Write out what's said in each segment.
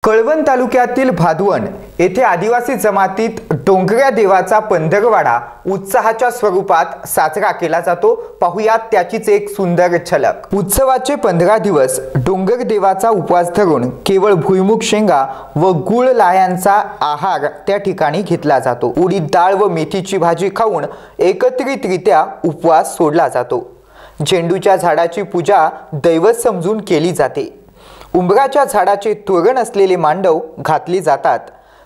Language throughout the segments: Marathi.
कळवण तालुक्यातील भादवण येथे आदिवासी जमातीत डोंगऱ्या देवाचा पंधरवाडा उत्साहाच्या स्वरूपात साजरा केला जातो। पाहुयात त्याचीच एक सुंदर झलक। उत्सवाचे 15 दिवस डोंगर देवाचा उपवास धरून केवळ भुईमुग शेंगा व गुळ लाह्यांचा आहार त्या ठिकाणी घेतला जातो। उडीद डाळ व मेथीची भाजी खाऊन एकत्रितरित्या उपवास सोडला जातो। झेंडूच्या झाडाची पूजा दैवत समजून केली जाते। उंबराच्या झाडाचे तोरण असलेले मांडव घातले जातात।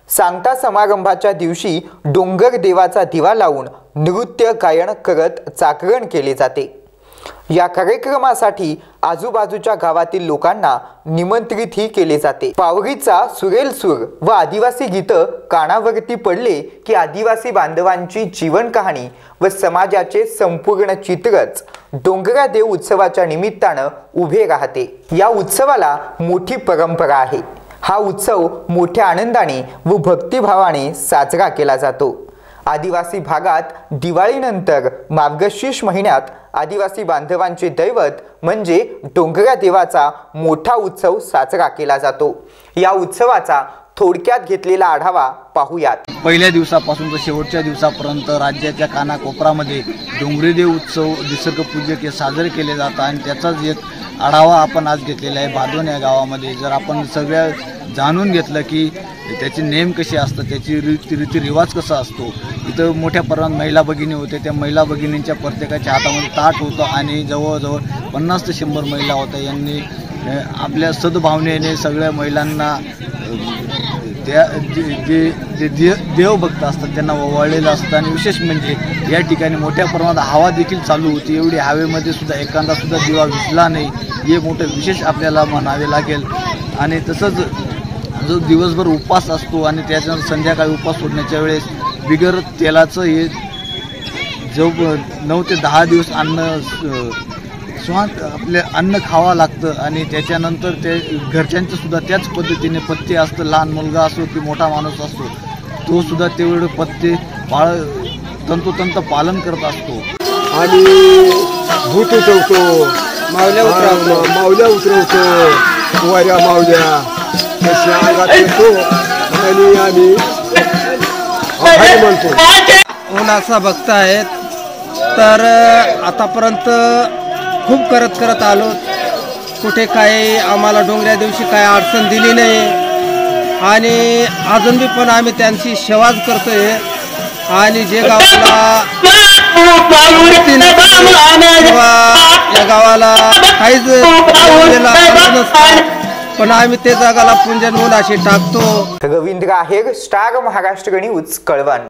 सांगता समारंभाच्या दिवशी डोंगर देवाचा दिवा लावून नृत्य गायन करत जागरण केले जाते। या कार्यक्रमासाठी आजूबाजूच्या गावातील लोकांना निमंत्रितही केले जाते। पावरीचा सुरेल सूर व आदिवासी गीत कानावरती पडले की आदिवासी बांधवांची जीवन कहाणी व समाजाचे संपूर्ण चित्रच डोंगरा देव उत्सवाच्या निमित्ताने उभे राहते। या उत्सवाला मोठी परंपरा आहे। हा उत्सव मोठ्या आनंदाने व भक्तिभावाने साजरा केला जातो। आदिवासी भागात दिवाळीनंतर मार्गशीर्ष महिन्यात आदिवासी बांधवांचे दैवत म्हणजे डोंगरा देवाचा मोठा उत्सव साजरा केला जातो। या उत्सवाचा थोडक्यात घेतलेला आढावा पाहूयात। पहिल्या दिवसापासून तर शेवटच्या दिवसापर्यंत राज्याच्या कानाकोपऱ्यामध्ये डोंगरी देव उत्सव निसर्ग पूजक हे साजरे केले जातात आणि त्याचाच एक आढावा आपण आज घेतलेला आहे। भादवण या गावामध्ये जर आपण सगळ्या जाणून घेतलं की त्याचे नेम कसे असतात, त्याची रीतिरिवाज कसा असतो। इथं मोठ्या प्रमाणात महिला भगिनी होते। त्या महिला भगिनींच्या प्रत्येकाच्या हातामध्ये ताट होतं आणि जवळजवळ 50 ते 100 महिला होत्या। यांनी आपल्या सद्भावनेने सगळ्या महिलांना त्या जे देवभक्त असतात त्यांना ओवाळलेलं असतं। आणि विशेष म्हणजे या ठिकाणी मोठ्या प्रमाणात हवा देखील चालू होती। एवढी हवेमध्ये सुद्धा एखादा सुद्धा दिवा विझला नाही, हे मोठं विशेष आपल्याला म्हणावे लागेल। आणि तसंच जो दिवसभर उपवास असतो आणि त्याच्यानंतर संध्याकाळी उपवास सोडण्याच्या वेळेस बिगर तेलाचं हे जो 9 ते 10 दिवस आपले अन्न खावं लागतं। आणि त्याच्यानंतर ते घरच्यांचं सुद्धा त्याच पद्धतीने पथ्य असतं। लहान मुलगा असो की मोठा माणूस असतो तो सुद्धा तेवढे पथ्य तंतोतंत पालन करत असतो। आणि भूत उठवतो, मावल्या उतरवतो, वाऱ्या मावल्या तशा अंगात येतो आणि आम्ही आभारी म्हणतो। कोण असा भक्त आहेत तर आतापर्यंत खूप करत आलो। कुठे काही आम्हाला डोंगऱ्या दिवशी काही अडचण दिली नाही आणि अजून बी पण आम्ही त्यांची सेवाच करतोय। आणि जे गावाला या गावाला काहीच पण आम्ही ते जागाला पुंजन म्हणून अशी टाकतो। रवींद्र आहेर, स्टार महाराष्ट्र न्यूज, कळवण।